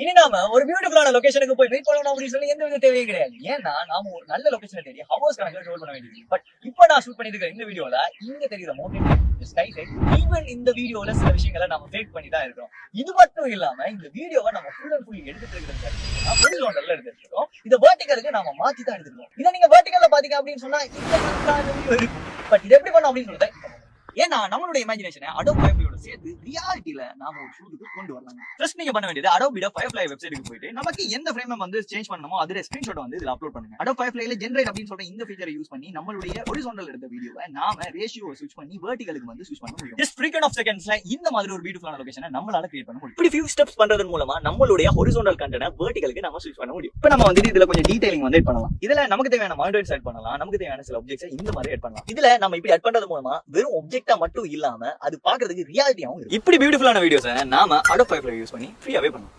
இனி நாம ஒரு பியூட்டிஃபுல்லான லொகேஷனுக்கு போய் வெயிட் பண்ணணும் அப்படின்னு சொல்லி எந்த வித தேவையும் கிடையாது. ஏன்னா நாம ஒரு நல்ல லொகேஷனை தேடி ஹவர்ஸ் கணக்கில் ட்ராவல் பண்ண வேண்டியது. பட் இப்போ நான் ஷூட் பண்ணிருக்க இந்த வீடியோல இங்க தெரியுற மவுண்டன் ஸ்கை சைட், ஈவன் இந்த வீடியோல சில விஷயங்களை நம்ம ஃபேக் பண்ணி தான் இருக்கோம். இது மட்டும் இல்லாம இந்த வீடியோவை நம்ம ஃபுல் அண்ட் ஃபுல் எடுத்துட்டு இருக்கிறது ஹாரிசான்டல்ல எடுத்துட்டு இருக்கோம். இத வெர்டிகலுக்கு நாம மாத்தி தான் எடுத்துருக்கோம். இதை நீங்க வெர்டிகல்ல பாத்தீங்க அப்படின்னு சொன்னா இந்த வீடியோ இருக்கும். பட் இது எப்படி பண்ணோம் அப்படின்னு சொல்றேன். ஏன்னா நம்மளுடைய இமேஜினேஷனை அடோப் ஃபயர்ஃப்ளையோட சேர்த்து ரியாலிட்டியில நாம ஒரு ஷூட்டுக்கு கொண்டு வரலாம். ஃபர்ஸ்ட் நீங்க பண்ண வேண்டியது அடோபியோட ஃபயர்ஃப்ளை வெப்சைட்டுக்கு போயிட்டு நமக்கு எந்த ஃப்ரேம் வந்து சேஞ்ச் பண்ணணுமோ அதோட ஸ்கிரீன்ஷாட் வந்து இதுல அப்லோட் பண்ணுங்க. அடோப் ஃபயர்ஃப்ளைல ஜெனரேட் அப்படின்னு சொல்ற இந்த ஃபீச்சரை யூஸ் பண்ணி நம்மளுடைய ஹாரிசான்டல் எடுத்த வீடியோவை நாம ரேஷியோவை ஸ்விட்ச் பண்ணி வெர்டிகலுக்கு வந்து ஸ்விட்ச் பண்ண முடியும். ஜஸ்ட் ஃப்ரீக்வென்ட் ஆஃப் செகண்ட்ஸ்ல இந்த மாதிரி ஒரு பியூட்டிஃபுல்லான லொகேஷனை நம்மளால கிரியேட் பண்ண முடியும். இப்படி ஃபியூ ஸ்டெப்ஸ் பண்றதன் மூலமா நம்மளுடைய ஹாரிசான்டல் கண்டென்ட்டை வெர்டிகலுக்கு நாம ஸ்விட்ச் பண்ண முடியும். இப்போ நம்ம வந்து இதுல கொஞ்சம் டீடைலிங் வந்து ஆட் பண்ணலாம். இதுல நமக்கு தேவையான மானிட்டர் செட் பண்ணலாம். நமக்கு தேவையான சில ஆப்ஜெக்ட்ஸ் இந்த மாதிரி ஆட் பண்ணலாம். இதுல நம்ம இப்படி ஆட் பண்றது மூலமா வெறும் ஆப்ஜெக்ட்டா மட்டும் இல்லாம அது பாக்குறதுக்கு ரியாலிட்டியாவும் இருக்கு. இப்படி பியூட்டிஃபுல்லான வீடியோஸை நாம அடோப் ஃபயர்ஃப்ளை யூஸ் பண்ணி ஃப்ரீயாவே பண்ணலாம்.